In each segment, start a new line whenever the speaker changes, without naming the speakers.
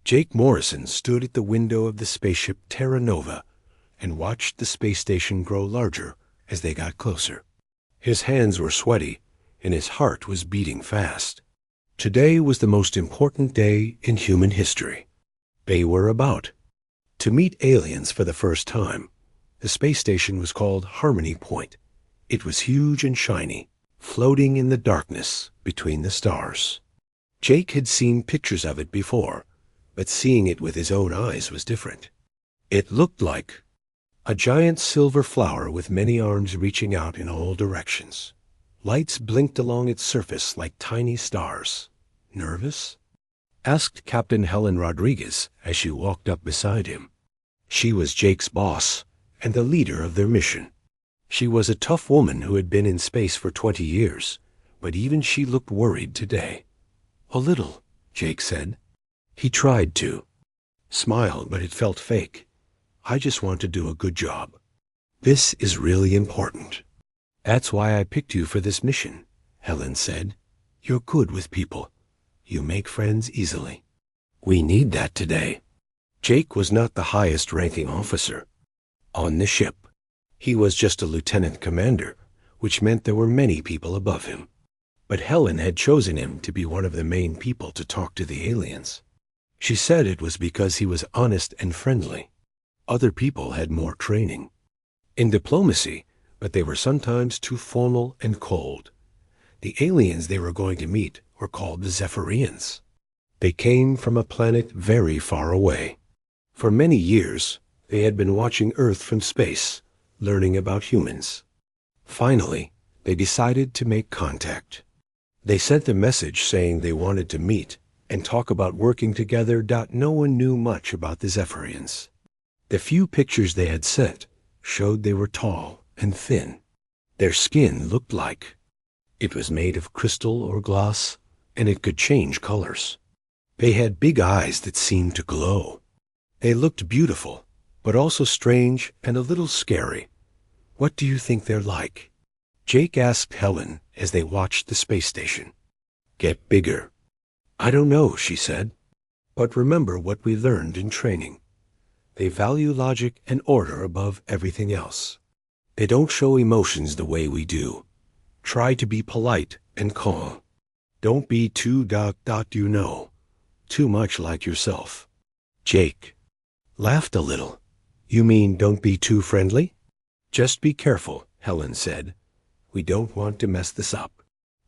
Jake Morrison stood at the window of the spaceship Terra Nova and watched the space station grow larger as they got closer. His hands were sweaty, and his heart was beating fast. Today was the most important day in human history. They were about to meet aliens for the first time. The space station was called Harmony Point. It was huge and shiny, floating in the darkness between the stars. Jake had seen pictures of it before, but seeing it with his own eyes was different. It looked like a giant silver flower with many arms reaching out in all directions. Lights blinked along its surface like tiny stars. "Nervous?" asked Captain Helen Rodriguez as she walked up beside him. She was Jake's boss and the leader of their mission. She was a tough woman who had been in space for 20 years, but even she looked worried today. "A little," Jake said. He tried to smile, but it felt fake. "I just want to do a good job. This is really important." "That's why I picked you for this mission," Helen said. "You're good with people. You make friends easily. We need that today." Jake was not the highest-ranking officer on the ship. He was just a lieutenant commander, which meant there were many people above him. But Helen had chosen him to be one of the main people to talk to the aliens. She said it was because he was honest and friendly. Other people had more training in diplomacy, but they were sometimes too formal and cold. The aliens they were going to meet were called the Zephyrians. They came from a planet very far away. For many years, they had been watching Earth from space, learning about humans. Finally, they decided to make contact. They sent a message saying they wanted to meet and talk about working together. No one knew much about the Zephyrians. The few pictures they had sent showed they were tall and thin. Their skin looked like it was made of crystal or glass, and it could change colors. They had big eyes that seemed to glow. They looked beautiful, but also strange and a little scary. "What do you think they're like?" Jake asked Helen as they watched the space station. "Get bigger." "I don't know," she said. "But remember what we learned in training. They value logic and order above everything else. They don't show emotions the way we do. Try to be polite and calm. Don't be too too much like yourself." Jake laughed a little. "You mean don't be too friendly?" "Just be careful," Helen said. "We don't want to mess this up."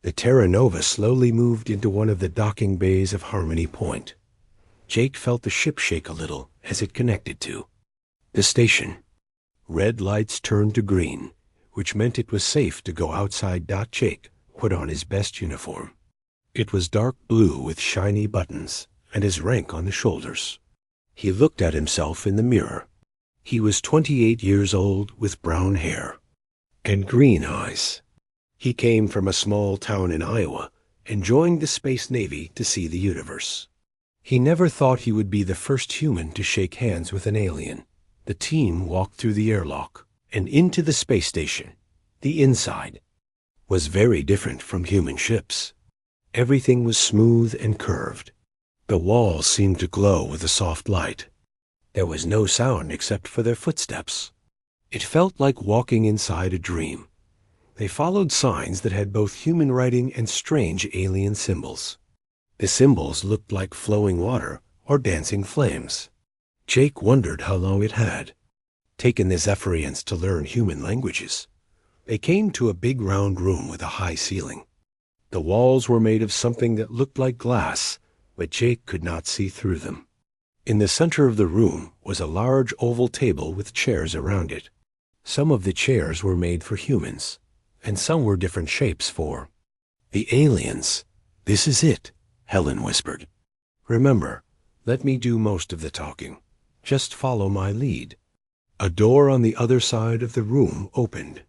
The Terra Nova slowly moved into one of the docking bays of Harmony Point. Jake felt the ship shake a little as it connected to the station. Red lights turned to green, which meant it was safe to go outside. Jake put on his best uniform. It was dark blue with shiny buttons and his rank on the shoulders. He looked at himself in the mirror. He was 28 years old with brown hair and green eyes. He came from a small town in Iowa and joined the Space Navy to see the universe. He never thought he would be the first human to shake hands with an alien. The team walked through the airlock and into the space station. The inside was very different from human ships. Everything was smooth and curved. The walls seemed to glow with a soft light. There was no sound except for their footsteps. It felt like walking inside a dream. They followed signs that had both human writing and strange alien symbols. The symbols looked like flowing water or dancing flames. Jake wondered how long it had taken the Zephyrians to learn human languages. They came to a big round room with a high ceiling. The walls were made of something that looked like glass, but Jake could not see through them. In the center of the room was a large oval table with chairs around it. Some of the chairs were made for humans, and some were different shapes for the aliens. "This is it," Helen whispered. "Remember, let me do most of the talking. Just follow my lead." A door on the other side of the room opened.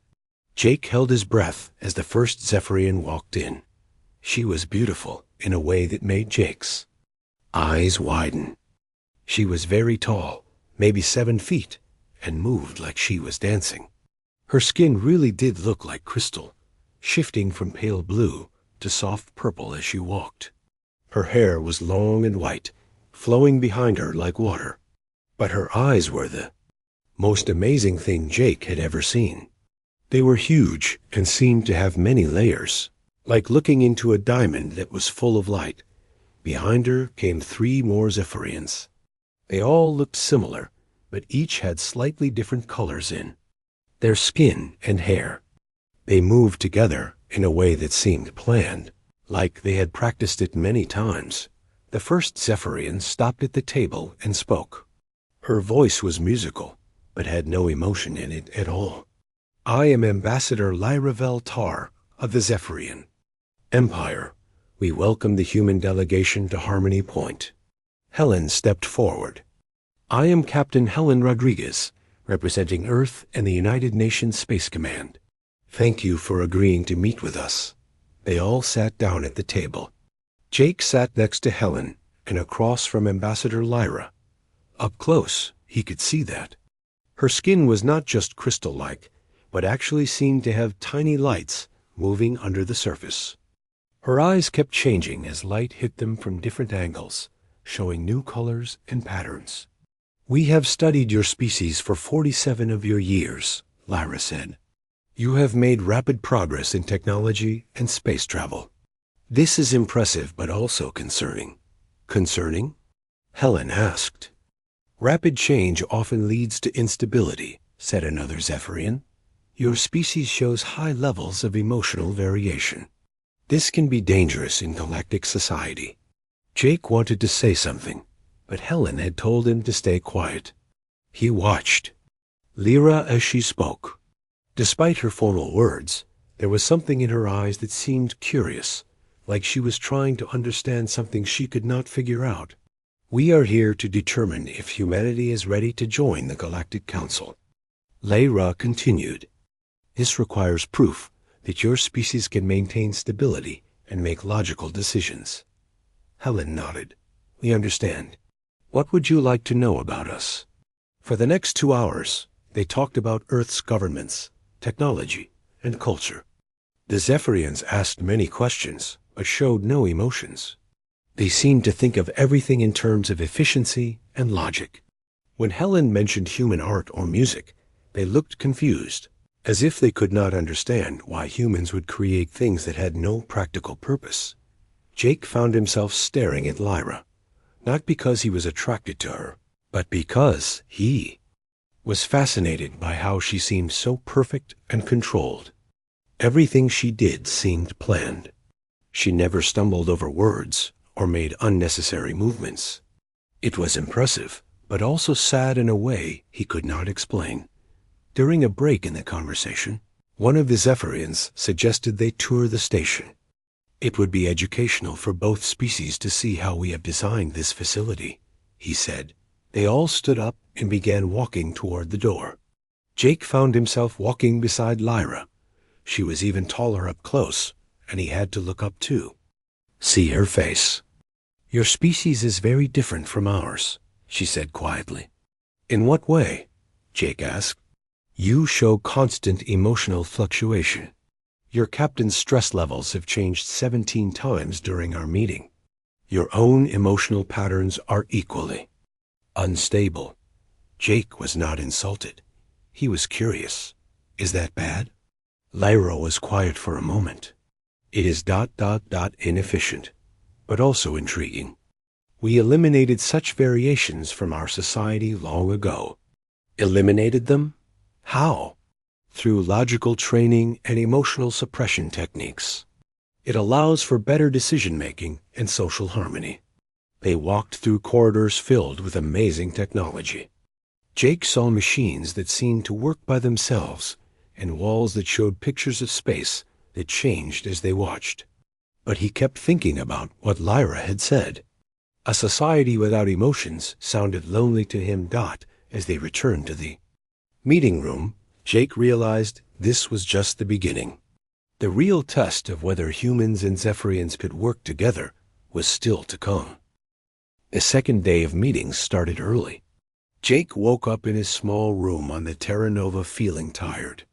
Jake held his breath as the first Zephyrian walked in. She was beautiful in a way that made Jake's eyes widen. She was very tall, maybe 7 feet, and moved like she was dancing. Her skin really did look like crystal, shifting from pale blue to soft purple as she walked. Her hair was long and white, flowing behind her like water. But her eyes were the most amazing thing Jake had ever seen. They were huge and seemed to have many layers, like looking into a diamond that was full of light. Behind her came 3 more Zephyrians. They all looked similar, but each had slightly different colors in their skin and hair. They moved together in a way that seemed planned, like they had practiced it many times. The first Zephyrian stopped at the table and spoke. Her voice was musical, but had no emotion in it at all. "I am Ambassador Lyra Tar of the Zephyrian Empire. We welcome the human delegation to Harmony Point." Helen stepped forward. "I am Captain Helen Rodriguez, representing Earth and the United Nations Space Command. Thank you for agreeing to meet with us." They all sat down at the table. Jake sat next to Helen and across from Ambassador Lyra. Up close, he could see that. Her skin was not just crystal-like, but actually seemed to have tiny lights moving under the surface. Her eyes kept changing as light hit them from different angles, showing new colors and patterns. "We have studied your species for 47 of your years," Lyra said. "You have made rapid progress in technology and space travel. This is impressive but also concerning." "Concerning?" Helen asked. "Rapid change often leads to instability," said another Zephyrian. "Your species shows high levels of emotional variation. This can be dangerous in galactic society." Jake wanted to say something, but Helen had told him to stay quiet. He watched Lyra as she spoke. Despite her formal words, there was something in her eyes that seemed curious, like she was trying to understand something she could not figure out. "We are here to determine if humanity is ready to join the Galactic Council," Lyra continued. "This requires proof that your species can maintain stability and make logical decisions." Helen nodded. "We understand. What would you like to know about us?" For the next 2 hours, they talked about Earth's governments, technology, and culture. The Zephyrians asked many questions, but showed no emotions. They seemed to think of everything in terms of efficiency and logic. When Helen mentioned human art or music, they looked confused, as if they could not understand why humans would create things that had no practical purpose. Jake found himself staring at Lyra, not because he was attracted to her, but because he was fascinated by how she seemed so perfect and controlled. Everything she did seemed planned. She never stumbled over words or made unnecessary movements. It was impressive, but also sad in a way he could not explain. During a break in the conversation, one of the Zephyrians suggested they tour the station. "It would be educational for both species to see how we have designed this facility," he said. They all stood up and began walking toward the door. Jake found himself walking beside Lyra. She was even taller up close, and he had to look up too. See her face. "Your species is very different from ours," she said quietly. "In what way?" Jake asked. "You show constant emotional fluctuation. Your captain's stress levels have changed 17 times during our meeting. Your own emotional patterns are equally unstable." Jake was not insulted. He was curious. "Is that bad?" Lyra was quiet for a moment. "It is ... inefficient, but also intriguing. We eliminated such variations from our society long ago." "Eliminated them? How?" "Through logical training and emotional suppression techniques. It allows for better decision-making and social harmony." They walked through corridors filled with amazing technology. Jake saw machines that seemed to work by themselves and walls that showed pictures of space that changed as they watched. But he kept thinking about what Lyra had said. A society without emotions sounded lonely to him. As they returned to the meeting room, Jake realized this was just the beginning. The real test of whether humans and Zephyrians could work together was still to come. The second day of meetings started early. Jake woke up in his small room on the Terra Nova feeling tired.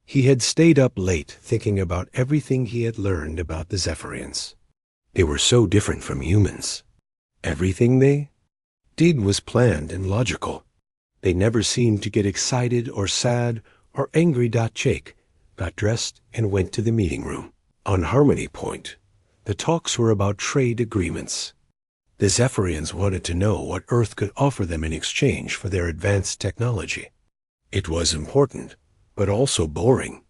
He had stayed up late thinking about everything he had learned about the Zephyrians. They were so different from humans. Everything they Did was planned and logical. They never seemed to get excited or sad or angry. Jake got dressed and went to the meeting room. On Harmony Point, the talks were about trade agreements. The Zephyrians wanted to know what Earth could offer them in exchange for their advanced technology. It was important, but also boring.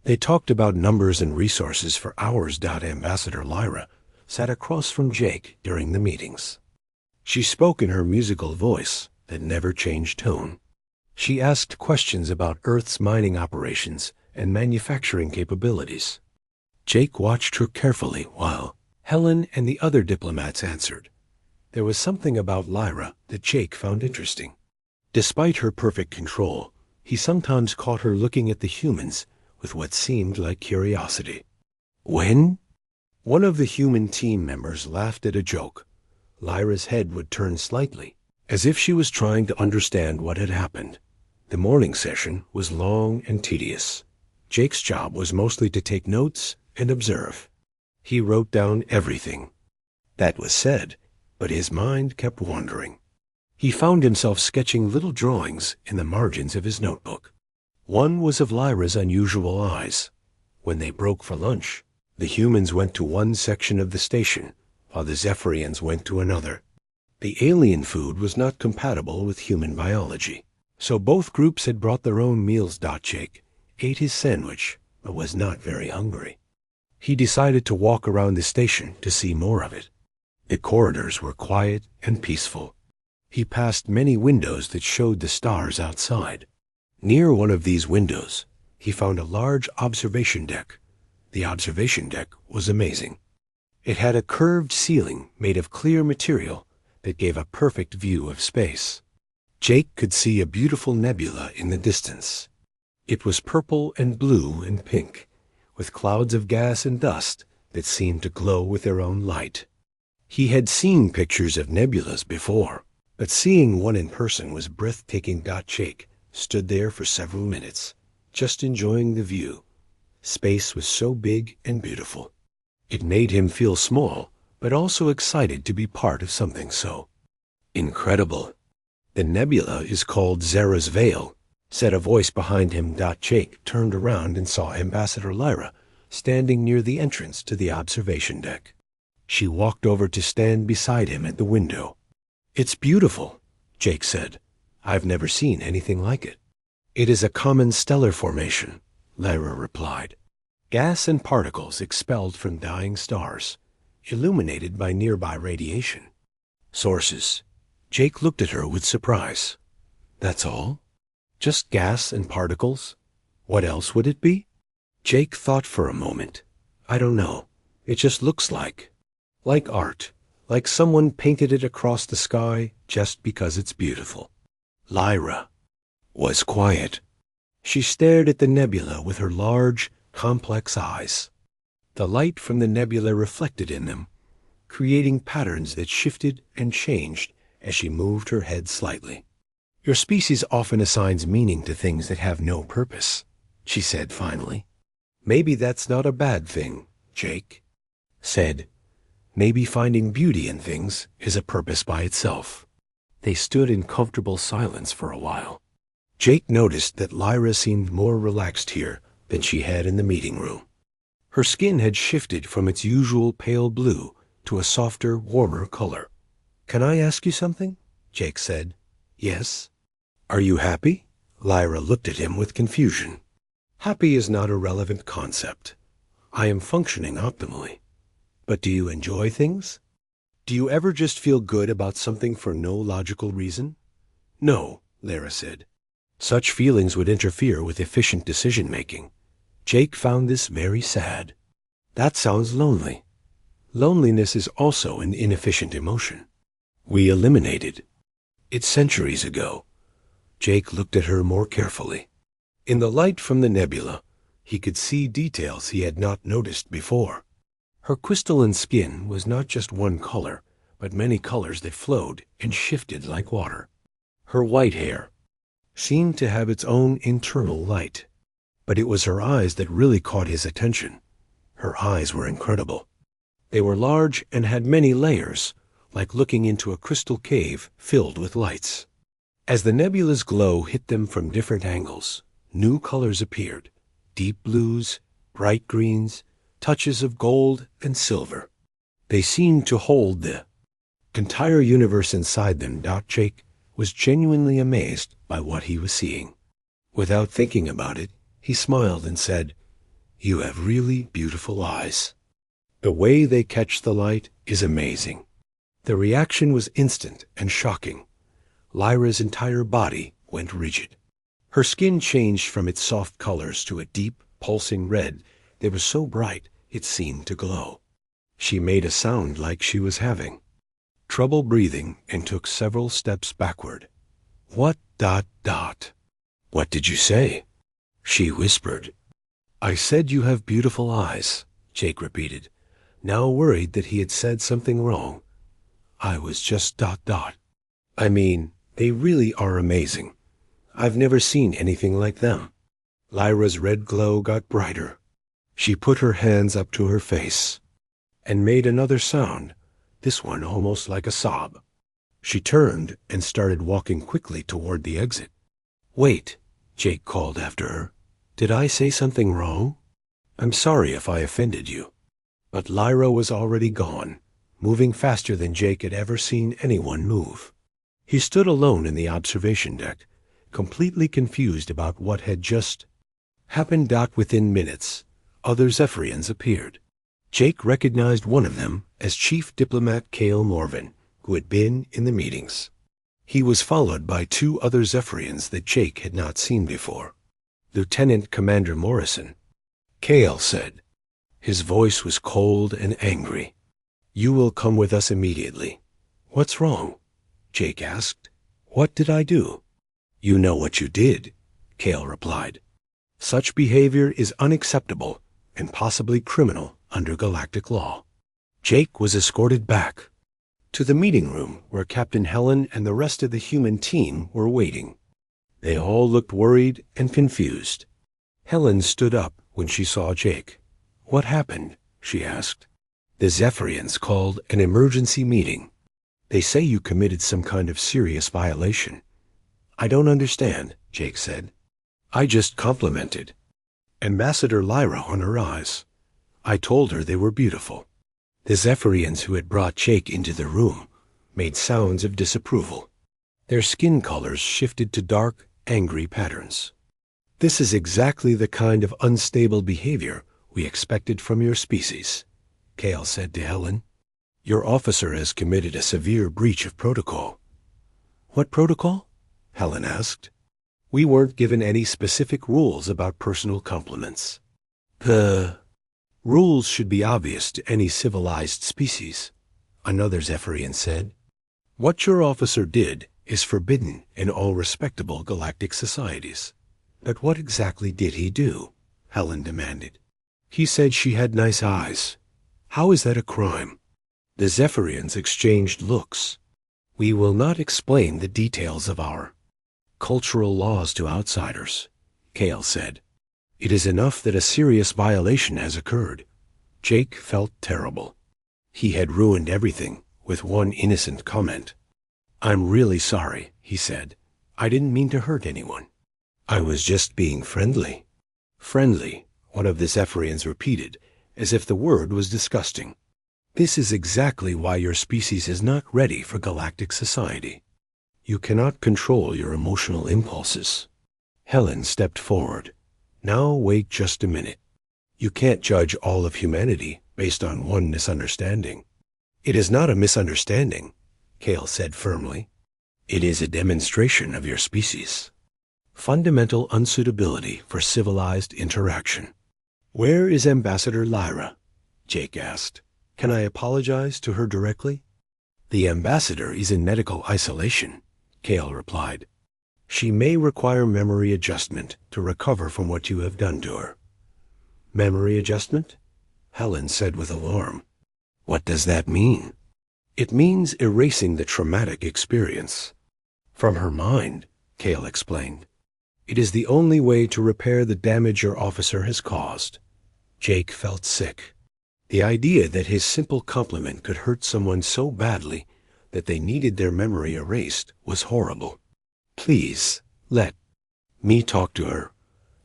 They talked about numbers and resources for hours. Ambassador Lyra sat across from Jake during the meetings. She spoke in her musical voice that never changed tone. She asked questions about Earth's mining operations and manufacturing capabilities. Jake watched her carefully while Helen and the other diplomats answered. There was something about Lyra that Jake found interesting. Despite her perfect control, he sometimes caught her looking at the humans with what seemed like curiosity. When one of the human team members laughed at a joke, Lyra's head would turn slightly, as if she was trying to understand what had happened. The morning session was long and tedious. Jake's job was mostly to take notes and observe. He wrote down everything that was said, but his mind kept wandering. He found himself sketching little drawings in the margins of his notebook. One was of Lyra's unusual eyes. When they broke for lunch, the humans went to one section of the station, while the Zephyrians went to another. The alien food was not compatible with human biology, so both groups had brought their own meals. Jake ate his sandwich, but was not very hungry. He decided to walk around the station to see more of it. The corridors were quiet and peaceful. He passed many windows that showed the stars outside. Near one of these windows, he found a large observation deck. The observation deck was amazing. It had a curved ceiling made of clear material that gave a perfect view of space. Jake could see a beautiful nebula in the distance. It was purple and blue and pink, with clouds of gas and dust that seemed to glow with their own light. He had seen pictures of nebulas before, but seeing one in person was breathtaking. Jake stood there for several minutes, just enjoying the view. Space was so big and beautiful. It made him feel small, but also excited to be part of something so incredible. The nebula is called Zara's Veil, said a voice behind him. Jake turned around and saw Ambassador Lyra standing near the entrance to the observation deck. She walked over to stand beside him at the window. It's beautiful, Jake said. I've never seen anything like it. It is a common stellar formation, Lyra replied. Gas and particles expelled from dying stars, illuminated by nearby radiation. Sources. Jake looked at her with surprise. That's all? Just gas and particles? What else would it be? Jake thought for a moment. I don't know. It just looks like art, like someone painted it across the sky just because it's beautiful. Lyra was quiet. She stared at the nebula with her large, complex eyes. The light from the nebula reflected in them, creating patterns that shifted and changed as she moved her head slightly. Your species often assigns meaning to things that have no purpose, she said finally. Maybe that's not a bad thing, Jake said. Maybe finding beauty in things is a purpose by itself. They stood in comfortable silence for a while. Jake noticed that Lyra seemed more relaxed here than she had in the meeting room. Her skin had shifted from its usual pale blue to a softer, warmer color. Can I ask you something? Jake said. Yes. Are you happy? Lyra looked at him with confusion. Happy is not a relevant concept. I am functioning optimally. But do you enjoy things? Do you ever just feel good about something for no logical reason? No, Lyra said. Such feelings would interfere with efficient decision-making. Jake found this very sad. That sounds lonely. Loneliness is also an inefficient emotion. We eliminated it centuries ago. Jake looked at her more carefully. In the light from the nebula, he could see details he had not noticed before. Her crystalline skin was not just one color, but many colors that flowed and shifted like water. Her white hair seemed to have its own internal light. But it was her eyes that really caught his attention. Her eyes were incredible. They were large and had many layers, like looking into a crystal cave filled with lights. As the nebula's glow hit them from different angles, new colors appeared: deep blues, bright greens, touches of gold and silver. They seemed to hold the entire universe inside them. Jake was genuinely amazed by what he was seeing. Without thinking about it, he smiled and said, "You have really beautiful eyes. The way they catch the light is amazing." The reaction was instant and shocking. Lyra's entire body went rigid. Her skin changed from its soft colors to a deep, pulsing red that was so bright it seemed to glow. She made a sound like she was having trouble breathing and took several steps backward. What did you say?" she whispered. "I said you have beautiful eyes," Jake repeated, now worried that he had said something wrong. "I was just ... I mean, they really are amazing. I've never seen anything like them." Lyra's red glow got brighter. She put her hands up to her face and made another sound, this one almost like a sob. She turned and started walking quickly toward the exit. "Wait," Jake called after her. "Did I say something wrong? I'm sorry if I offended you." But Lyra was already gone, moving faster than Jake had ever seen anyone move. He stood alone in the observation deck, completely confused about what had just happened. Within minutes, other Zephyrians appeared. Jake recognized one of them as Chief Diplomat Cale Morvan, who had been in the meetings. He was followed by two other Zephyrians that Jake had not seen before. "Lieutenant Commander Morrison," Cale said. His voice was cold and angry. "You will come with us immediately." "What's wrong?" Jake asked. "What did I do?" "You know what you did," Cale replied. "Such behavior is unacceptable and possibly criminal under galactic law." Jake was escorted back to the meeting room where Captain Helen and the rest of the human team were waiting. They all looked worried and confused. Helen stood up when she saw Jake. "What happened?" she asked. "The Zephyrians called an emergency meeting. They say you committed some kind of serious violation." "I don't understand," Jake said. "I just complimented Ambassador Lyra on her eyes. I told her they were beautiful." The Zephyrians who had brought Jake into the room made sounds of disapproval. Their skin colors shifted to dark, angry patterns. "This is exactly the kind of unstable behavior we expected from your species," Cale said to Helen. "Your officer has committed a severe breach of protocol." "What protocol?" Helen asked. "We weren't given any specific rules about personal compliments." "The rules should be obvious to any civilized species," another Zephyrian said. "What your officer did is forbidden in all respectable galactic societies." "But what exactly did he do?" Helen demanded. "He said she had nice eyes. How is that a crime?" The Zephyrians exchanged looks. "We will not explain the details of our cultural laws to outsiders," Cale said. "It is enough that a serious violation has occurred." Jake felt terrible. He had ruined everything with one innocent comment. "I'm really sorry," he said. "I didn't mean to hurt anyone. I was just being friendly." "Friendly," one of the Zephyrians repeated, as if the word was disgusting. "This is exactly why your species is not ready for galactic society. You cannot control your emotional impulses." Helen stepped forward. "Now wait just a minute. You can't judge all of humanity based on one misunderstanding." "It is not a misunderstanding," Cale said firmly. "It is a demonstration of your species' fundamental unsuitability for civilized interaction." "Where is Ambassador Lyra?" Jake asked. "Can I apologize to her directly?" "The ambassador is in medical isolation," Cale replied. "She may require memory adjustment to recover from what you have done to her." "Memory adjustment?" Helen said with alarm. "What does that mean?" "It means erasing the traumatic experience from her mind," Cale explained. "It is the only way to repair the damage your officer has caused." Jake felt sick. The idea that his simple compliment could hurt someone so badly that they needed their memory erased was horrible. Please, let me talk to her.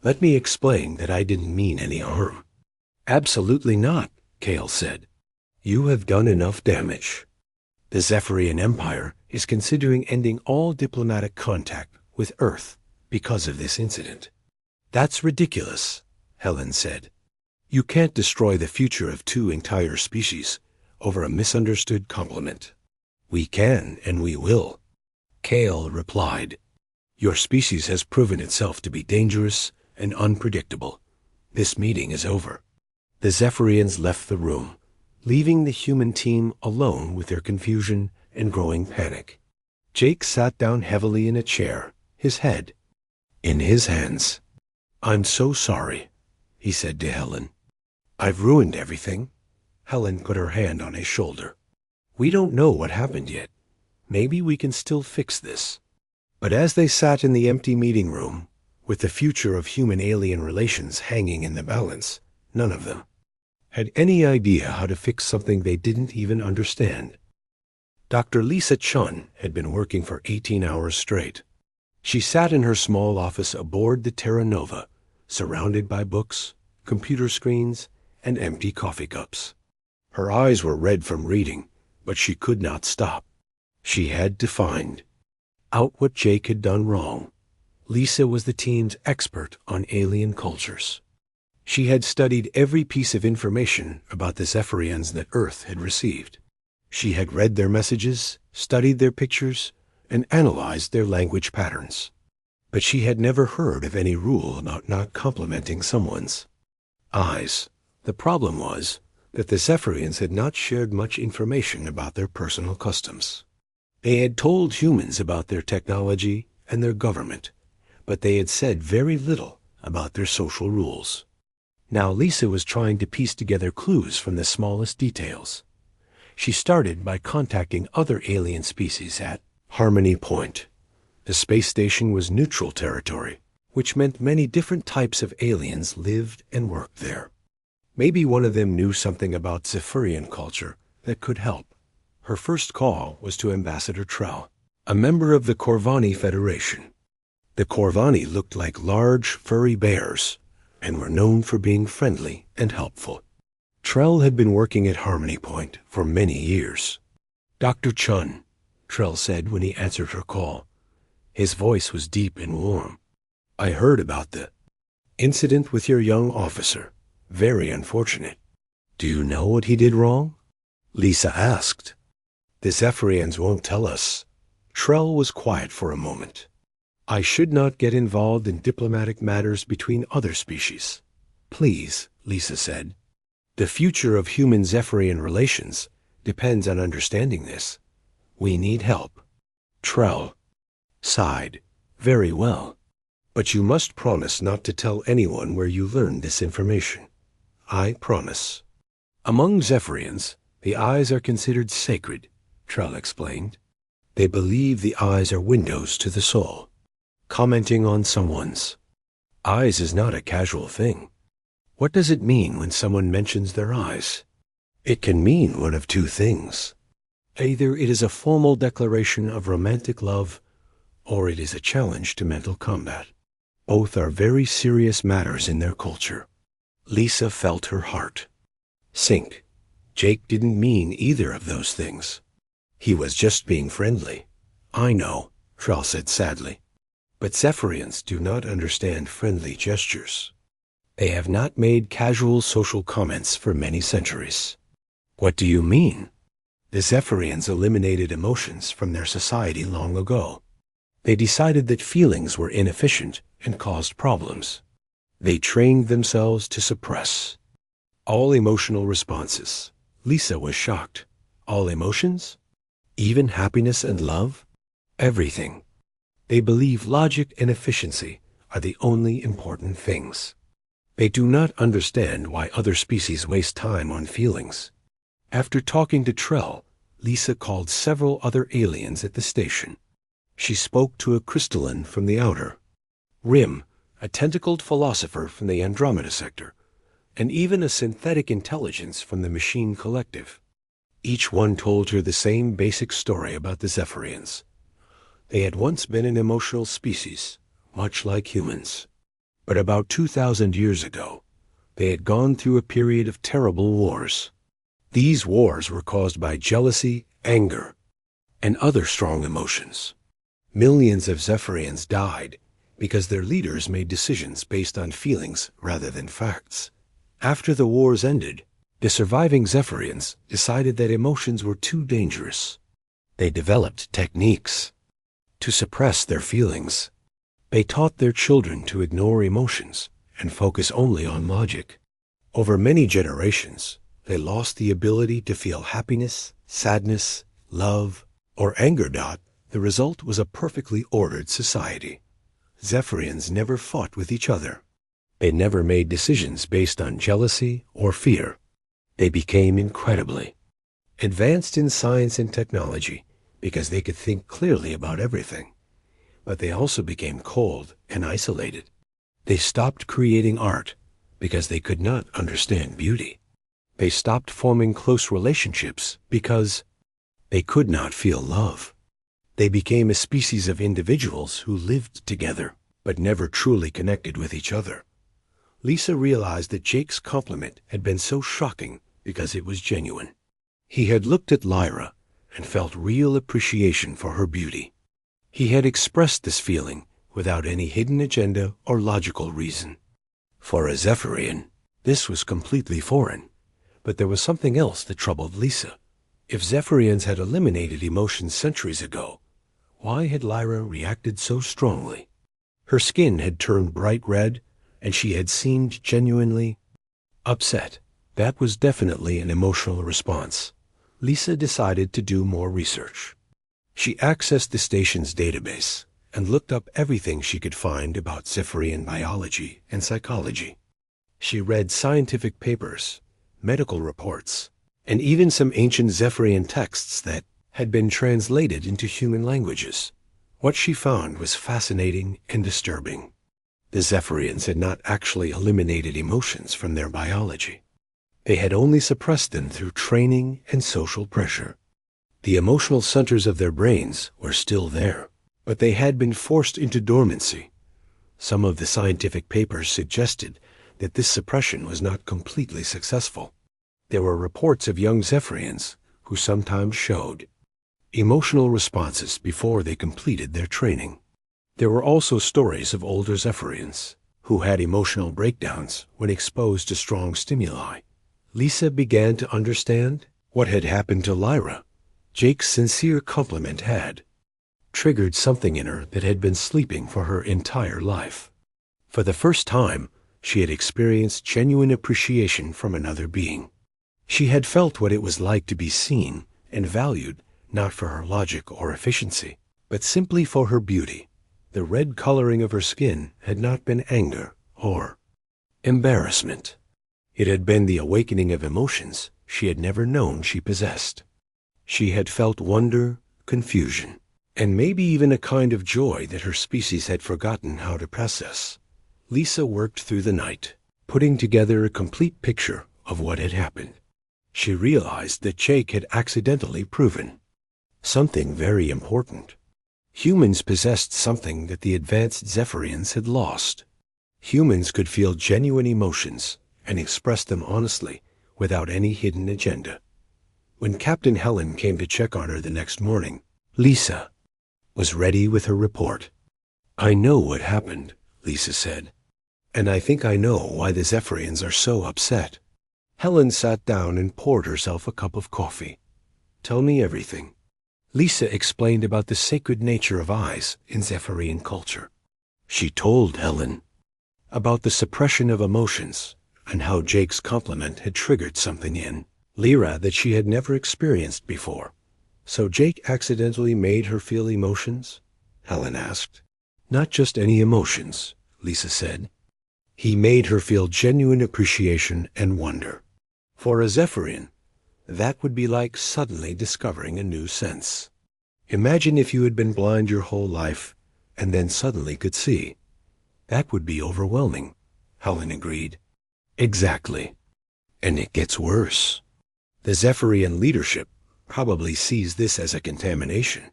Let me explain that I didn't mean any harm. Absolutely not, Kale said. You have done enough damage. The Zephyrian Empire is considering ending all diplomatic contact with Earth because of this incident. That's ridiculous, Helen said. You can't destroy the future of two entire species over a misunderstood compliment. We can and we will. Kale replied. Your species has proven itself to be dangerous and unpredictable. This meeting is over. The Zephyrians left the room, leaving the human team alone with their confusion and growing panic. Jake sat down heavily in a chair, his head in his hands. I'm so sorry, he said to Helen. I've ruined everything. Helen put her hand on his shoulder. We don't know what happened yet. Maybe we can still fix this. But as they sat in the empty meeting room, with the future of human-alien relations hanging in the balance, none of them had any idea how to fix something they didn't even understand. Dr. Lisa Chun had been working for 18 hours straight. She sat in her small office aboard the Terra Nova, surrounded by books, computer screens, and empty coffee cups. Her eyes were red from reading, but she could not stop. She had to find out what Jake had done wrong. Lisa was the team's expert on alien cultures. She had studied every piece of information about the Zephyrians that Earth had received. She had read their messages, studied their pictures, and analyzed their language patterns. But she had never heard of any rule about not complimenting someone's eyes. The problem was that the Zephyrians had not shared much information about their personal customs. They had told humans about their technology and their government, but they had said very little about their social rules. Now Lisa was trying to piece together clues from the smallest details. She started by contacting other alien species at Harmony Point. The space station was neutral territory, which meant many different types of aliens lived and worked there. Maybe one of them knew something about Zephyrian culture that could help. Her first call was to Ambassador Trell, a member of the Corvani Federation. The Corvani looked like large, furry bears and were known for being friendly and helpful. Trell had been working at Harmony Point for many years. Dr. Chun, Trell said when he answered her call. His voice was deep and warm. I heard about the incident with your young officer. Very unfortunate. Do you know what he did wrong? Lisa asked. The Zephyrians won't tell us. Trell was quiet for a moment. I should not get involved in diplomatic matters between other species. Please, Lisa said. The future of human-Zephyrian relations depends on understanding this. We need help. Trell sighed. Very well. But you must promise not to tell anyone where you learned this information. I promise. Among Zephyrians, the eyes are considered sacred, Trell explained. They believe the eyes are windows to the soul. Commenting on someone's eyes is not a casual thing. What does it mean when someone mentions their eyes? It can mean one of two things. Either it is a formal declaration of romantic love, or it is a challenge to mental combat. Both are very serious matters in their culture. Lisa felt her heart sink. Jake didn't mean either of those things. He was just being friendly. I know, Trell said sadly. But Zephyrians do not understand friendly gestures. They have not made casual social comments for many centuries. What do you mean? The Zephyrians eliminated emotions from their society long ago. They decided that feelings were inefficient and caused problems. They trained themselves to suppress all emotional responses. Lisa was shocked. All emotions? Even happiness and love? Everything. They believe logic and efficiency are the only important things. They do not understand why other species waste time on feelings. After talking to Trell, Lisa called several other aliens at the station. She spoke to a crystalline from the outer rim, a tentacled philosopher from the Andromeda sector, and even a synthetic intelligence from the Machine Collective. Each one told her the same basic story about the Zephyrians. They had once been an emotional species, much like humans. But about 2,000 years ago, they had gone through a period of terrible wars. These wars were caused by jealousy, anger, and other strong emotions. Millions of Zephyrians died because their leaders made decisions based on feelings rather than facts. After the wars ended, the surviving Zephyrians decided that emotions were too dangerous. They developed techniques to suppress their feelings. They taught their children to ignore emotions and focus only on logic. Over many generations, they lost the ability to feel happiness, sadness, love, or anger. The result was a perfectly ordered society. Zephyrians never fought with each other. They never made decisions based on jealousy or fear. They became incredibly advanced in science and technology because they could think clearly about everything. But they also became cold and isolated. They stopped creating art because they could not understand beauty. They stopped forming close relationships because they could not feel love. They became a species of individuals who lived together but never truly connected with each other. Lisa realized that Jake's compliment had been so shocking because it was genuine. He had looked at Lyra and felt real appreciation for her beauty. He had expressed this feeling without any hidden agenda or logical reason. For a Zephyrian, this was completely foreign, but there was something else that troubled Lisa. If Zephyrians had eliminated emotions centuries ago, why had Lyra reacted so strongly? Her skin had turned bright red, and she had seemed genuinely upset. That was definitely an emotional response. Lisa decided to do more research. She accessed the station's database and looked up everything she could find about Zephyrian biology and psychology. She read scientific papers, medical reports, and even some ancient Zephyrian texts that had been translated into human languages. What she found was fascinating and disturbing. The Zephyrians had not actually eliminated emotions from their biology. They had only suppressed them through training and social pressure. The emotional centers of their brains were still there, but they had been forced into dormancy. Some of the scientific papers suggested that this suppression was not completely successful. There were reports of young Zephyrians who sometimes showed emotional responses before they completed their training. There were also stories of older Zephyrians who had emotional breakdowns when exposed to strong stimuli. Lisa began to understand what had happened to Lyra. Jake's sincere compliment had triggered something in her that had been sleeping for her entire life. For the first time, she had experienced genuine appreciation from another being. She had felt what it was like to be seen and valued, not for her logic or efficiency, but simply for her beauty. The red coloring of her skin had not been anger or embarrassment. It had been the awakening of emotions she had never known she possessed. She had felt wonder, confusion, and maybe even a kind of joy that her species had forgotten how to process. Lisa worked through the night, putting together a complete picture of what had happened. She realized that Jake had accidentally proven something very important. Humans possessed something that the advanced Zephyrians had lost. Humans could feel genuine emotions and express them honestly without any hidden agenda. When Captain Helen came to check on her the next morning, Lisa was ready with her report. "I know what happened," Lisa said, "and I think I know why the Zephyrians are so upset." Helen sat down and poured herself a cup of coffee. "Tell me everything." Lisa explained about the sacred nature of eyes in Zephyrian culture. She told Helen about the suppression of emotions and how Jake's compliment had triggered something in Lyra that she had never experienced before. "So Jake accidentally made her feel emotions?" Helen asked. "Not just any emotions," Lisa said. "He made her feel genuine appreciation and wonder. For a Zephyrian, that would be like suddenly discovering a new sense. Imagine if you had been blind your whole life and then suddenly could see. That would be overwhelming," Helen agreed. "Exactly. And it gets worse. The Zephyrian leadership probably sees this as a contamination.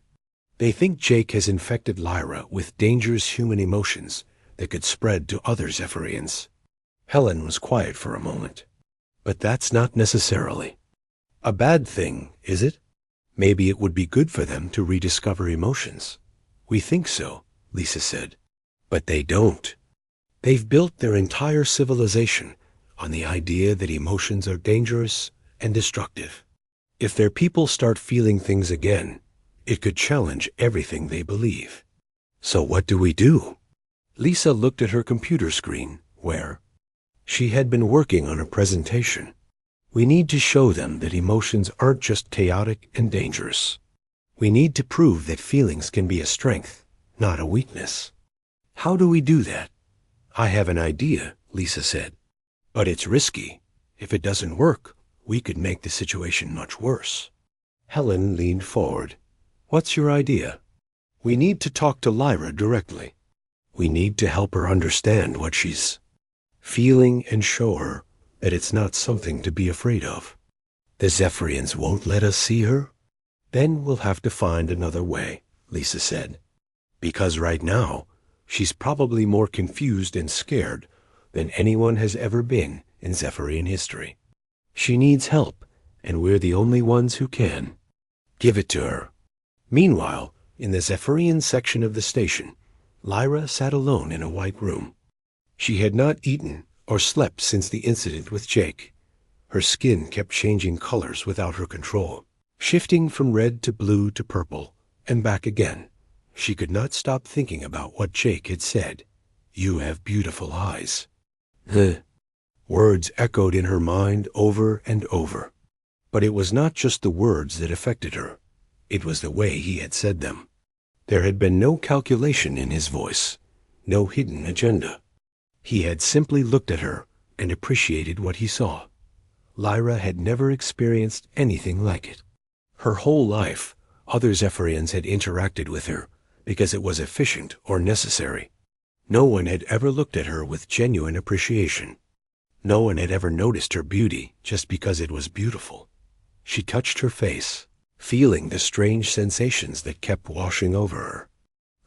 They think Jake has infected Lyra with dangerous human emotions that could spread to other Zephyrians. Helen was quiet for a moment. But that's not necessarily a bad thing, is it? Maybe it would be good for them to rediscover emotions. We think so, Lisa said. But they don't. They've built their entire civilization on the idea that emotions are dangerous and destructive. If their people start feeling things again, it could challenge everything they believe. So what do we do? Lisa looked at her computer screen, where she had been working on a presentation. We need to show them that emotions aren't just chaotic and dangerous. We need to prove that feelings can be a strength, not a weakness. How do we do that? I have an idea, Lisa said. But it's risky. If it doesn't work, we could make the situation much worse. Helen leaned forward. What's your idea? We need to talk to Lyra directly. We need to help her understand what she's feeling and show her that it's not something to be afraid of. The Zephyrians won't let us see her? Then we'll have to find another way, Lisa said. Because right now, she's probably more confused and scared than anyone has ever been in Zephyrian history. She needs help, and we're the only ones who can. Give it to her. Meanwhile, in the Zephyrian section of the station, Lyra sat alone in a white room. She had not eaten or slept since the incident with Jake. Her skin kept changing colors without her control, shifting from red to blue to purple, and back again. She could not stop thinking about what Jake had said. You have beautiful eyes. The words echoed in her mind over and over. But it was not just the words that affected her. It was the way he had said them. There had been no calculation in his voice, no hidden agenda. He had simply looked at her and appreciated what he saw. Lyra had never experienced anything like it. Her whole life, other Zephyrians had interacted with her because it was efficient or necessary. No one had ever looked at her with genuine appreciation. No one had ever noticed her beauty just because it was beautiful. She touched her face, feeling the strange sensations that kept washing over her.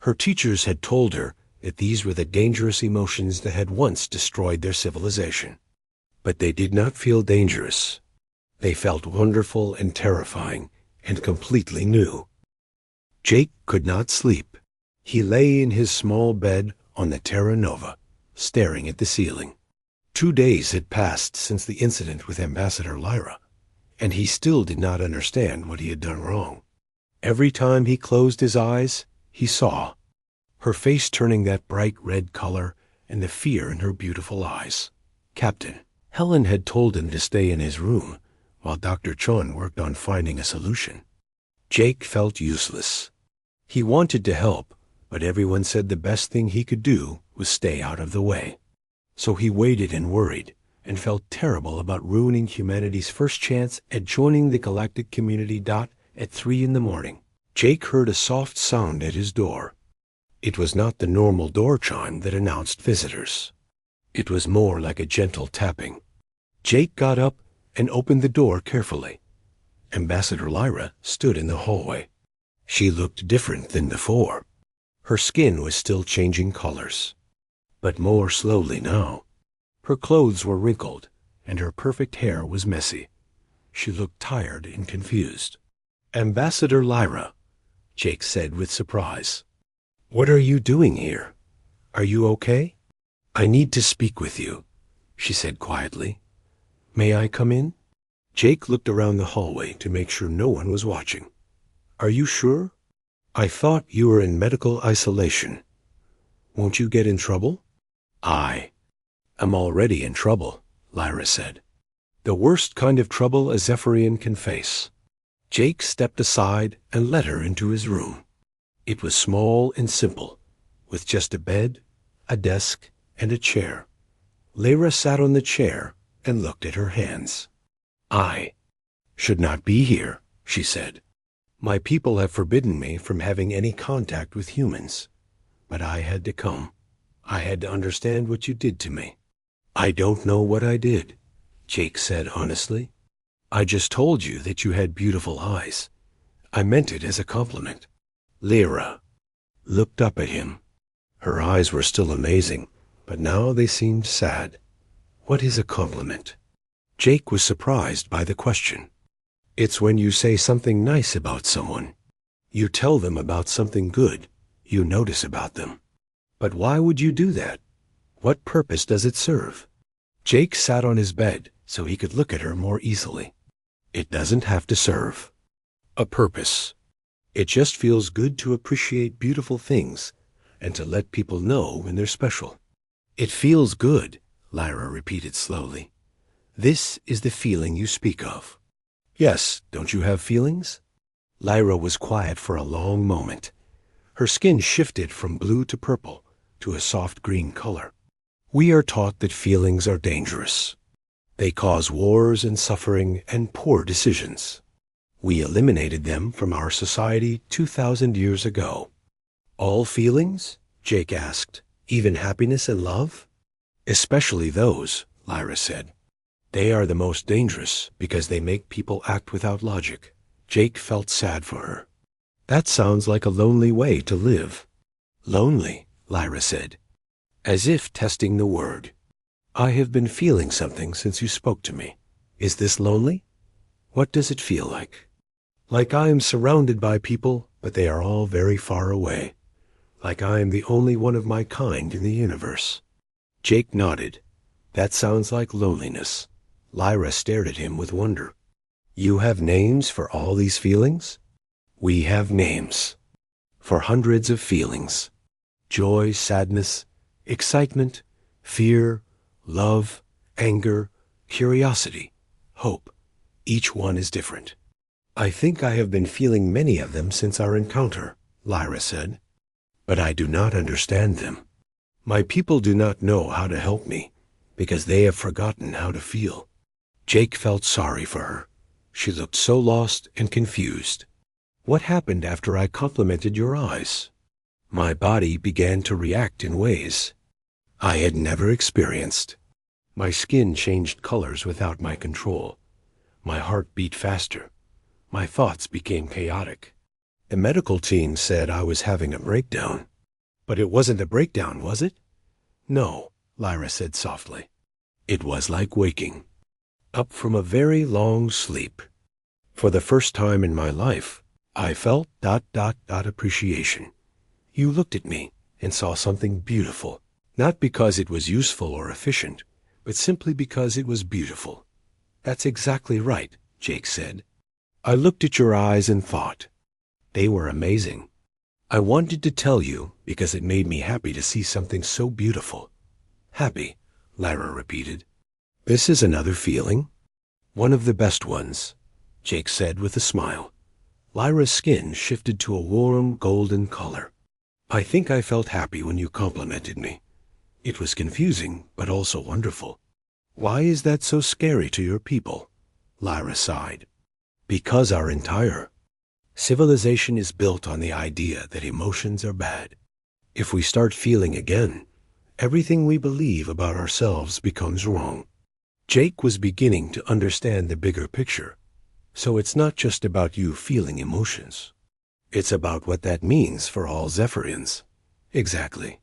Her teachers had told her that these were the dangerous emotions that had once destroyed their civilization. But they did not feel dangerous. They felt wonderful and terrifying and completely new. Jake could not sleep. He lay in his small bed on the Terra Nova, staring at the ceiling. 2 days had passed since the incident with Ambassador Lyra, and he still did not understand what he had done wrong. Every time he closed his eyes, he saw her face turning that bright red color and the fear in her beautiful eyes. Captain, Helen had told him to stay in his room while Dr. Chon worked on finding a solution. Jake felt useless. He wanted to help, but everyone said the best thing he could do was stay out of the way. So he waited and worried, and felt terrible about ruining humanity's first chance at joining the galactic community. At 3 a.m, Jake heard a soft sound at his door. It was not the normal door chime that announced visitors. It was more like a gentle tapping. Jake got up and opened the door carefully. Ambassador Lyra stood in the hallway. She looked different than before. Her skin was still changing colors, but more slowly now. Her clothes were wrinkled, and her perfect hair was messy. She looked tired and confused. Ambassador Lyra, Jake said with surprise. What are you doing here? Are you okay? I need to speak with you, she said quietly. May I come in? Jake looked around the hallway to make sure no one was watching. Are you sure? I thought you were in medical isolation. Won't you get in trouble? I am already in trouble, Lyra said. The worst kind of trouble a Zephyrian can face. Jake stepped aside and led her into his room. It was small and simple, with just a bed, a desk, and a chair. Lyra sat on the chair and looked at her hands. I should not be here, she said. My people have forbidden me from having any contact with humans. But I had to come. I had to understand what you did to me. I don't know what I did, Jake said honestly. I just told you that you had beautiful eyes. I meant it as a compliment. Lyra looked up at him. Her eyes were still amazing, but now they seemed sad. What is a compliment? Jake was surprised by the question. It's when you say something nice about someone. You tell them about something good you notice about them. But why would you do that? What purpose does it serve? Jake sat on his bed so he could look at her more easily. It doesn't have to serve a purpose. It just feels good to appreciate beautiful things and to let people know when they're special. It feels good, Lyra repeated slowly. This is the feeling you speak of. Yes, don't you have feelings? Lyra was quiet for a long moment. Her skin shifted from blue to purple to a soft green color. We are taught that feelings are dangerous. They cause wars and suffering and poor decisions. We eliminated them from our society 2,000 years ago. All feelings? Jake asked. Even happiness and love? Especially those, Lyra said. They are the most dangerous because they make people act without logic. Jake felt sad for her. That sounds like a lonely way to live. Lonely, Lyra said, as if testing the word. I have been feeling something since you spoke to me. Is this lonely? What does it feel like? Like I am surrounded by people, but they are all very far away. Like I am the only one of my kind in the universe. Jake nodded. That sounds like loneliness. Lyra stared at him with wonder. You have names for all these feelings? We have names for hundreds of feelings. Joy, sadness, excitement, fear, love, anger, curiosity, hope. Each one is different. I think I have been feeling many of them since our encounter, Lyra said. But I do not understand them. My people do not know how to help me because they have forgotten how to feel. Jake felt sorry for her. She looked so lost and confused. What happened after I complimented your eyes? My body began to react in ways I had never experienced. My skin changed colors without my control. My heart beat faster. My thoughts became chaotic. The medical team said I was having a breakdown. But it wasn't a breakdown, was it? No, Lyra said softly. It was like waking up from a very long sleep. For the first time in my life, I felt ... appreciation. You looked at me and saw something beautiful, not because it was useful or efficient, but simply because it was beautiful. That's exactly right, Jake said. I looked at your eyes and thought, they were amazing. I wanted to tell you because it made me happy to see something so beautiful. Happy, Lyra repeated. This is another feeling. One of the best ones, Jake said with a smile. Lyra's skin shifted to a warm golden color. I think I felt happy when you complimented me. It was confusing, but also wonderful. Why is that so scary to your people? Lyra sighed. Because our entire civilization is built on the idea that emotions are bad. If we start feeling again, everything we believe about ourselves becomes wrong. Jake was beginning to understand the bigger picture. So it's not just about you feeling emotions. It's about what that means for all Zephyrians. Exactly.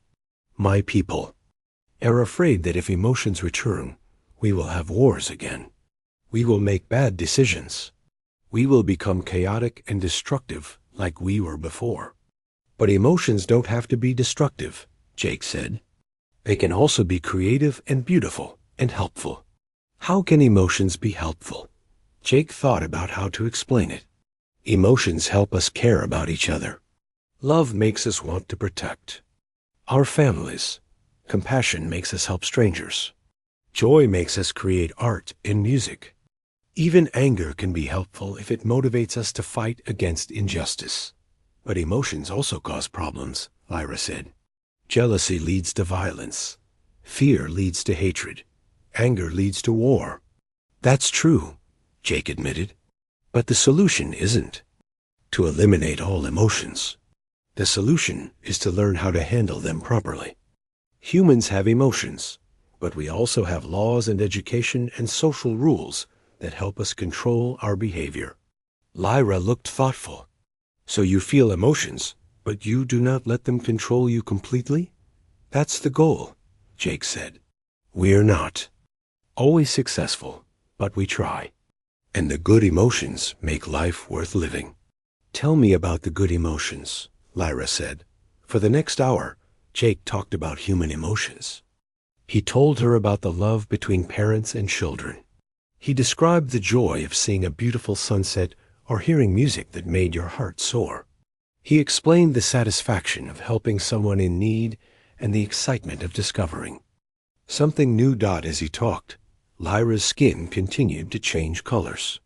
My people are afraid that if emotions return, we will have wars again. We will make bad decisions. We will become chaotic and destructive like we were before. But emotions don't have to be destructive, Jake said. They can also be creative and beautiful and helpful. How can emotions be helpful? Jake thought about how to explain it. Emotions help us care about each other. Love makes us want to protect our families. Compassion makes us help strangers. Joy makes us create art and music. Even anger can be helpful if it motivates us to fight against injustice. But emotions also cause problems, Lyra said. Jealousy leads to violence. Fear leads to hatred. Anger leads to war. That's true, Jake admitted. But the solution isn't to eliminate all emotions. The solution is to learn how to handle them properly. Humans have emotions, but we also have laws and education and social rules that help us control our behavior. Lyra looked thoughtful. So you feel emotions, but you do not let them control you completely? That's the goal, Jake said. We're not always successful, but we try. And the good emotions make life worth living. Tell me about the good emotions, Lyra said. For the next hour, Jake talked about human emotions. He told her about the love between parents and children. He described the joy of seeing a beautiful sunset or hearing music that made your heart soar. He explained the satisfaction of helping someone in need and the excitement of discovering something new. As he talked, Lyra's skin continued to change colors.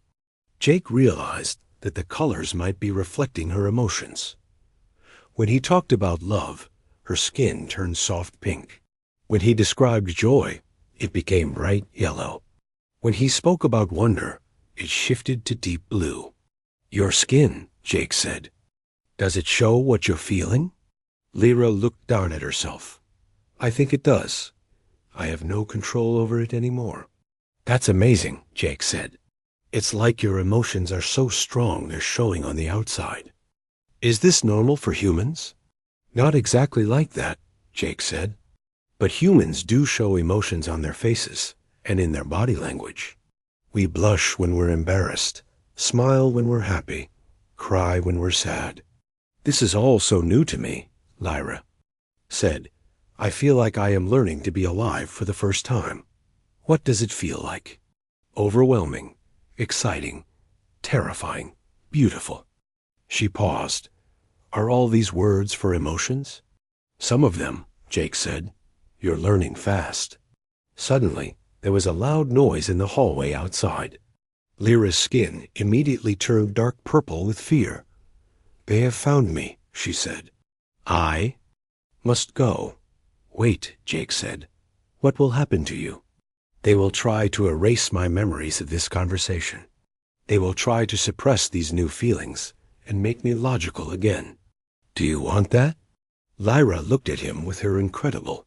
Jake realized that the colors might be reflecting her emotions. When he talked about love, her skin turned soft pink. When he described joy, it became bright yellow. When he spoke about wonder, it shifted to deep blue. Your skin, Jake said. Does it show what you're feeling? Lyra looked down at herself. I think it does. I have no control over it anymore. That's amazing, Jake said. It's like your emotions are so strong they're showing on the outside. Is this normal for humans? Not exactly like that, Jake said. But humans do show emotions on their faces and in their body language. We blush when we're embarrassed, smile when we're happy, cry when we're sad. This is all so new to me, Lyra said. I feel like I am learning to be alive for the first time. What does it feel like? Overwhelming, exciting, terrifying, beautiful. She paused. Are all these words for emotions? Some of them, Jake said. You're learning fast. Suddenly, there was a loud noise in the hallway outside. Lyra's skin immediately turned dark purple with fear. They have found me, she said. I must go. Wait, Jake said. What will happen to you? They will try to erase my memories of this conversation. They will try to suppress these new feelings and make me logical again. Do you want that? Lyra looked at him with her incredible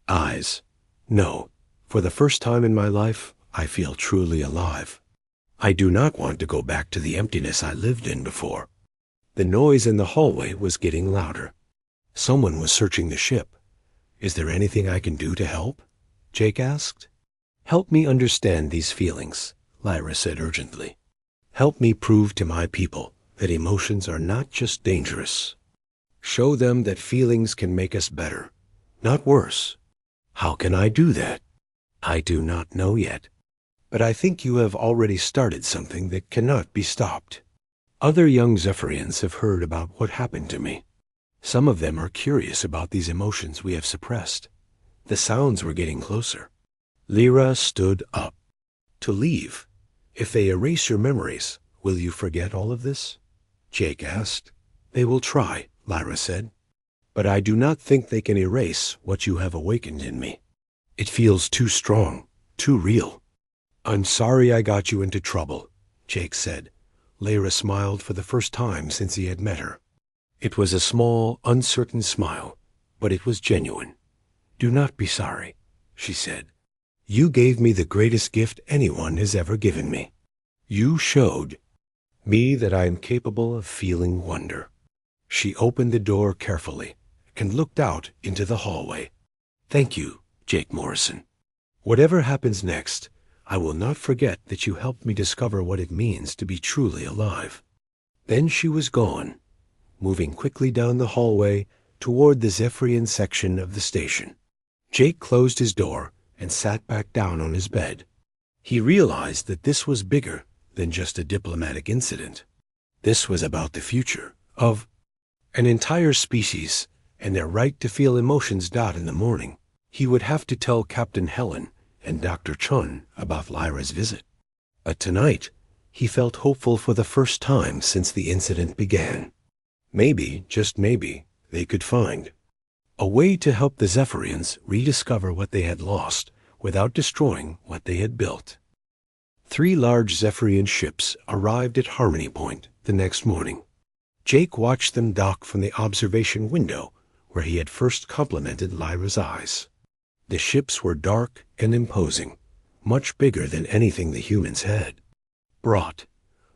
eyes. No, for the first time in my life, I feel truly alive. I do not want to go back to the emptiness I lived in before. The noise in the hallway was getting louder. Someone was searching the ship. Is there anything I can do to help? Jake asked. Help me understand these feelings, Lyra said urgently. Help me prove to my people that emotions are not just dangerous. Show them that feelings can make us better, not worse. How can I do that? I do not know yet. But I think you have already started something that cannot be stopped. Other young Zephyrians have heard about what happened to me. Some of them are curious about these emotions we have suppressed. The sounds were getting closer. Lyra stood up. To leave? If they erase your memories, will you forget all of this? Jake asked. They will try, Lyra said. But I do not think they can erase what you have awakened in me. It feels too strong, too real. I'm sorry I got you into trouble, Jake said. Lyra smiled for the first time since he had met her. It was a small, uncertain smile, but it was genuine. Do not be sorry, she said. You gave me the greatest gift anyone has ever given me. You showed me that I am capable of feeling wonder. She opened the door carefully and looked out into the hallway. Thank you, Jake Morrison. Whatever happens next, I will not forget that you helped me discover what it means to be truly alive. Then she was gone, moving quickly down the hallway toward the Zephyrian section of the station. Jake closed his door and sat back down on his bed. He realized that this was bigger than just a diplomatic incident. This was about the future of an entire species and their right to feel emotions. In the morning, he would have to tell Captain Helen and Dr. Chun about Lyra's visit. But tonight, he felt hopeful for the first time since the incident began. Maybe, just maybe, they could find a way to help the Zephyrians rediscover what they had lost without destroying what they had built. 3 large Zephyrian ships arrived at Harmony Point the next morning. Jake watched them dock from the observation window where he had first complimented Lyra's eyes. The ships were dark and imposing, much bigger than anything the humans had brought.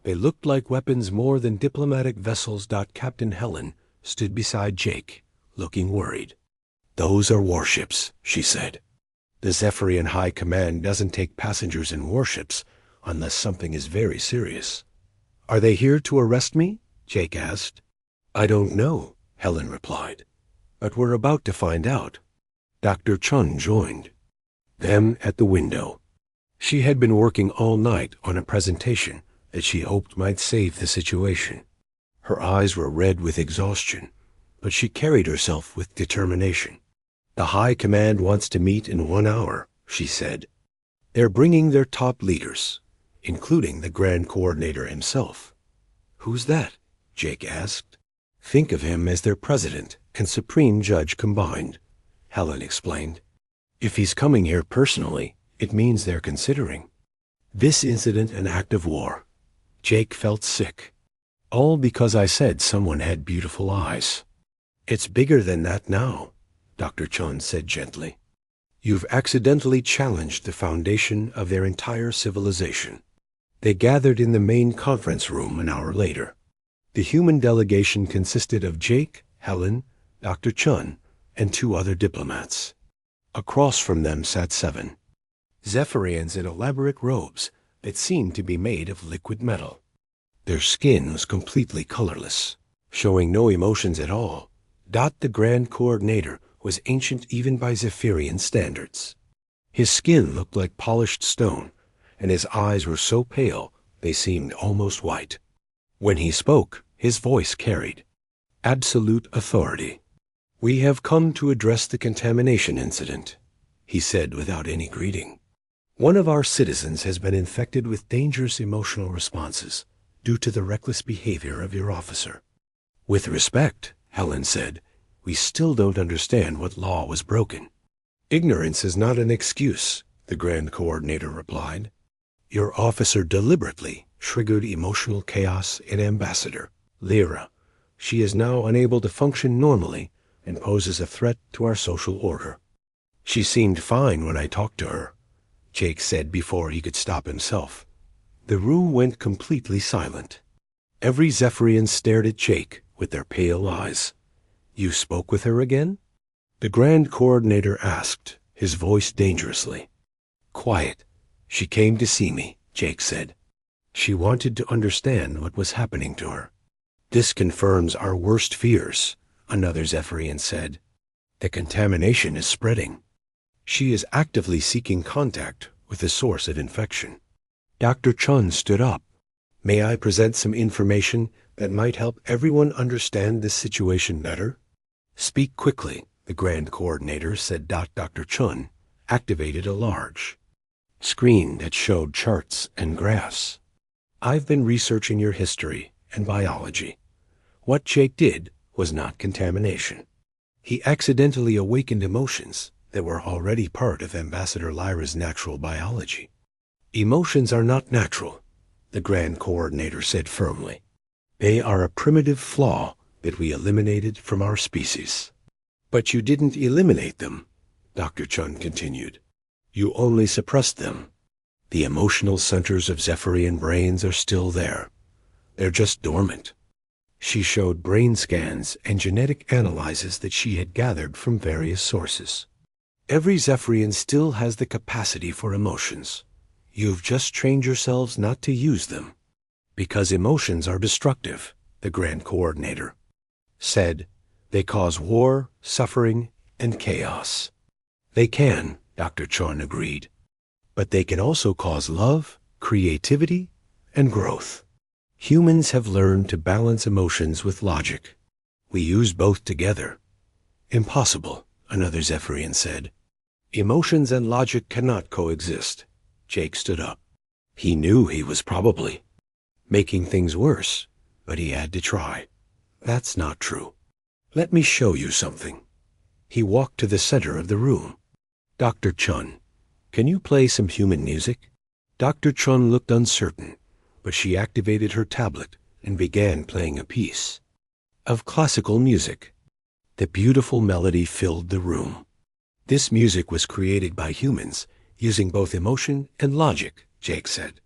They looked like weapons more than diplomatic vessels. Captain Helen stood beside Jake, looking worried. "Those are warships," she said. "The Zephyrian High Command doesn't take passengers in warships unless something is very serious." "Are they here to arrest me?" Jake asked. "I don't know," Helen replied. "But we're about to find out." Dr. Chun joined them at the window. She had been working all night on a presentation that she hoped might save the situation. Her eyes were red with exhaustion, but she carried herself with determination. "The High Command wants to meet in 1 hour," she said. "They're bringing their top leaders, including the Grand Coordinator himself." "Who's that?" Jake asked. "Think of him as their president and supreme judge combined," Helen explained. "If he's coming here personally, it means they're considering this incident an act of war." Jake felt sick. "All because I said someone had beautiful eyes." "It's bigger than that now," Dr. Chun said gently. "You've accidentally challenged the foundation of their entire civilization." They gathered in the main conference room an hour later. The human delegation consisted of Jake, Helen, Dr. Chun, and 2 other diplomats. Across from them sat 7 Zephyrians in elaborate robes that seemed to be made of liquid metal. Their skin was completely colorless, showing no emotions at all. The Grand Coordinator was ancient even by Zephyrian standards. His skin looked like polished stone, and his eyes were so pale they seemed almost white. When he spoke, his voice carried absolute authority. "We have come to address the contamination incident," he said without any greeting. "One of our citizens has been infected with dangerous emotional responses due to the reckless behavior of your officer." "With respect," Helen said, "we still don't understand what law was broken." "Ignorance is not an excuse," the Grand Coordinator replied. "Your officer deliberately triggered emotional chaos in Ambassador Lyra. She is now unable to function normally and poses a threat to our social order." "She seemed fine when I talked to her," Jake said before he could stop himself. The room went completely silent. Every Zephyrian stared at Jake with their pale eyes. "You spoke with her again?" the Grand Coordinator asked, his voice dangerously. "Quiet. She came to see me," Jake said. "She wanted to understand what was happening to her." "This confirms our worst fears," another Zephyrian said. "The contamination is spreading. She is actively seeking contact with the source of infection." Dr. Chun stood up. "May I present some information that might help everyone understand this situation better?" "Speak quickly," the Grand Coordinator said. Dr. Chun activated a large screen that showed charts and graphs. "I've been researching your history and biology. What Jake did was not contamination. He accidentally awakened emotions that were already part of Ambassador Lyra's natural biology." "Emotions are not natural," the Grand Coordinator said firmly. "They are a primitive flaw that we eliminated from our species." "But you didn't eliminate them," Dr. Chun continued. "You only suppressed them. The emotional centers of Zephyrian brains are still there. They're just dormant." She showed brain scans and genetic analyses that she had gathered from various sources. "Every Zephyrian still has the capacity for emotions. You've just trained yourselves not to use them." "Because emotions are destructive," the Grand Coordinator said. "They cause war, suffering, and chaos." "They can," Dr. Chun agreed. "But they can also cause love, creativity, and growth. Humans have learned to balance emotions with logic. We use both together." "Impossible," another Zephyrian said. "Emotions and logic cannot coexist." Jake stood up. He knew he was probably making things worse, but he had to try. "That's not true. Let me show you something." He walked to the center of the room. "Dr. Chun, can you play some human music?" Dr. Chun looked uncertain, but she activated her tablet and began playing a piece of classical music. The beautiful melody filled the room. This music was created by humans using both emotion and logic, Jake said.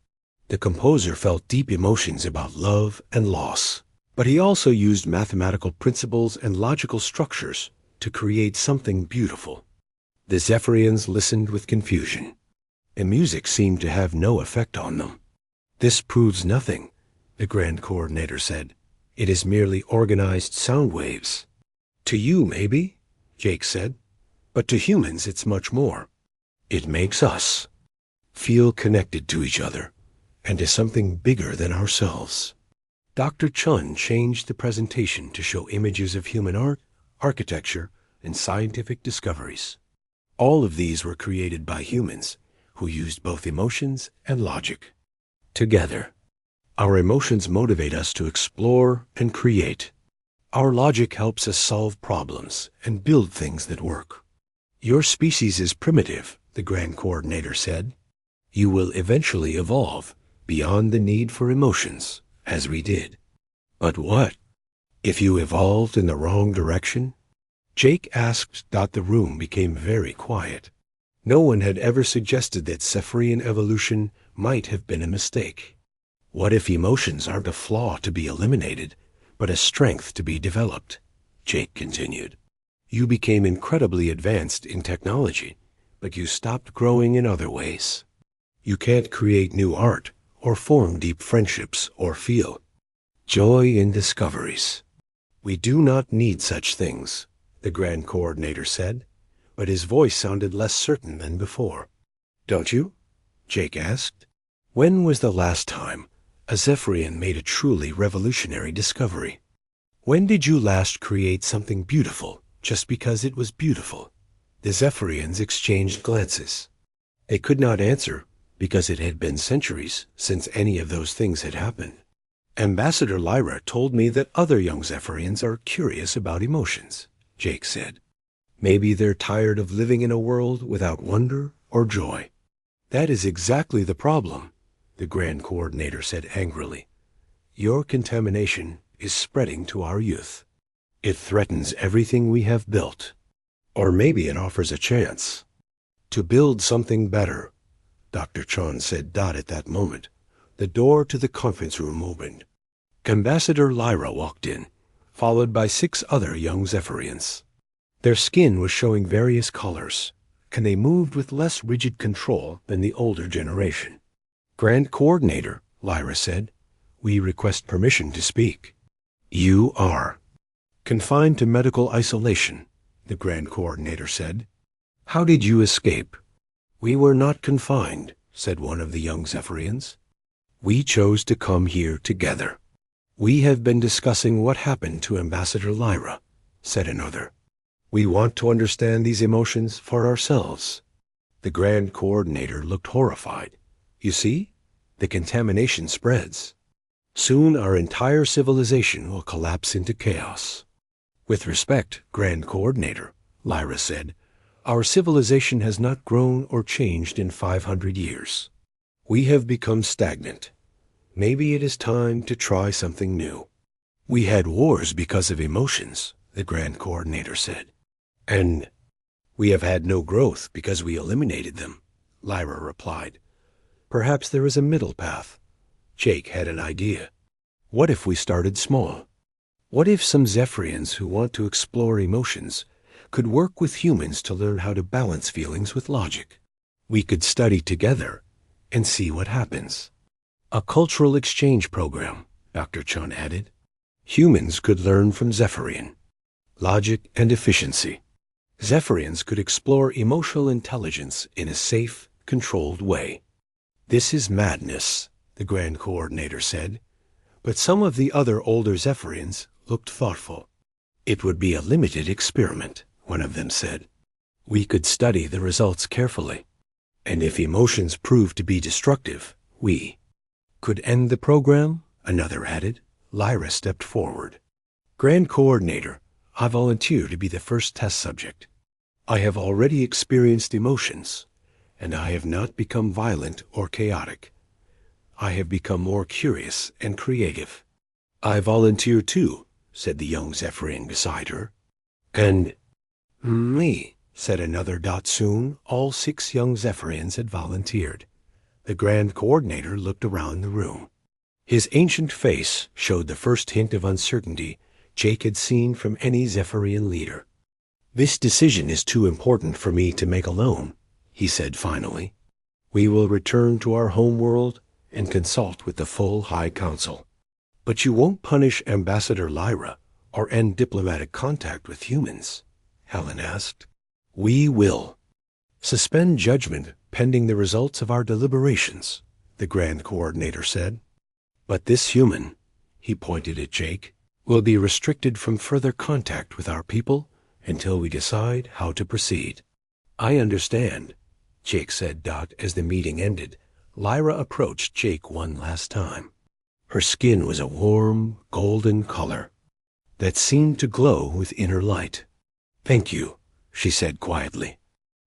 The composer felt deep emotions about love and loss, but he also used mathematical principles and logical structures to create something beautiful. The Zephyrians listened with confusion. The music seemed to have no effect on them. This proves nothing, the Grand Coordinator said. It is merely organized sound waves. To you, maybe, Jake said, but to humans it's much more. It makes us feel connected to each other and to something bigger than ourselves. Dr. Chun changed the presentation to show images of human art, architecture, and scientific discoveries. All of these were created by humans who used both emotions and logic. Together, our emotions motivate us to explore and create. Our logic helps us solve problems and build things that work. Your species is primitive, the Grand Coordinator said. You will eventually evolve beyond the need for emotions, as we did. But what if you evolved in the wrong direction? Jake asked. The room became very quiet. No one had ever suggested that Zephyrian evolution might have been a mistake. What if emotions aren't a flaw to be eliminated, but a strength to be developed? Jake continued. You became incredibly advanced in technology, but you stopped growing in other ways. You can't create new art, or form deep friendships, or feel joy in discoveries. We do not need such things, the Grand Coordinator said, but his voice sounded less certain than before. Don't you? Jake asked. When was the last time a Zephyrian made a truly revolutionary discovery? When did you last create something beautiful just because it was beautiful? The Zephyrians exchanged glances. They could not answer because it had been centuries since any of those things had happened. Ambassador Lyra told me that other young Zephyrians are curious about emotions, Jake said. Maybe they're tired of living in a world without wonder or joy. That is exactly the problem, the Grand Coordinator said angrily. Your contamination is spreading to our youth. It threatens everything we have built. Or maybe it offers a chance to build something better, Dr. Chun said. At that moment, the door to the conference room opened. Ambassador Lyra walked in, followed by 6 other young Zephyrians. Their skin was showing various colors, and they moved with less rigid control than the older generation. Grand Coordinator, Lyra said, we request permission to speak. You are confined to medical isolation, the Grand Coordinator said. How did you escape? We were not confined, said one of the young Zephyrians. We chose to come here together. We have been discussing what happened to Ambassador Lyra, said another. We want to understand these emotions for ourselves. The Grand Coordinator looked horrified. You see, the contamination spreads. Soon our entire civilization will collapse into chaos. With respect, Grand Coordinator, Lyra said, our civilization has not grown or changed in 500 years. We have become stagnant. Maybe it is time to try something new. We had wars because of emotions, the Grand Coordinator said. And we have had no growth because we eliminated them, Lyra replied. Perhaps there is a middle path. Jake had an idea. What if we started small? What if some Zephyrians who want to explore emotions could work with humans to learn how to balance feelings with logic? We could study together and see what happens. A cultural exchange program, Dr. Chun added. Humans could learn from Zephyrian. Logic and efficiency. Zephyrians could explore emotional intelligence in a safe, controlled way. This is madness, the Grand Coordinator said, but some of the other older Zephyrians looked thoughtful. It would be a limited experiment, one of them said. We could study the results carefully, and if emotions prove to be destructive, we could end the program, another added. Lyra stepped forward. Grand Coordinator, I volunteer to be the first test subject. I have already experienced emotions, and I have not become violent or chaotic. I have become more curious and creative. I volunteer too, said the young Zephyrian beside her. And me, said another. Soon, all 6 young Zephyrians had volunteered. The Grand Coordinator looked around the room. His ancient face showed the first hint of uncertainty Jake had seen from any Zephyrian leader. "This decision is too important for me to make alone," he said finally. "We will return to our home world and consult with the full High Council." "But you won't punish Ambassador Lyra or end diplomatic contact with humans?" Helen asked. "We will. Suspend judgment pending the results of our deliberations," the Grand Coordinator said. "But this human," he pointed at Jake, "will be restricted from further contact with our people until we decide how to proceed." "I understand," Jake said. As the meeting ended, Lyra approached Jake one last time. Her skin was a warm, golden color that seemed to glow with inner light. "Thank you," she said quietly.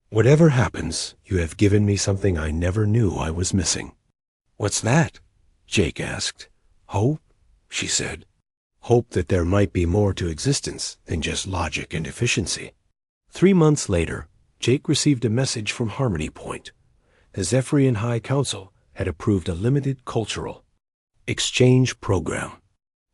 "Whatever happens, you have given me something I never knew I was missing." "What's that?" Jake asked. "Hope," she said. "Hope that there might be more to existence than just logic and efficiency." 3 months later, Jake received a message from Harmony Point. The Zephyrian High Council had approved a limited cultural exchange program.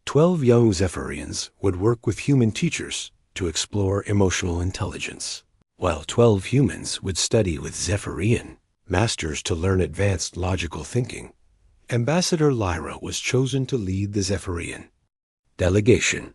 12 young Zephyrians would work with human teachers to explore emotional intelligence, while 12 humans would study with Zephyrian masters to learn advanced logical thinking. Ambassador Lyra was chosen to lead the Zephyrian delegation.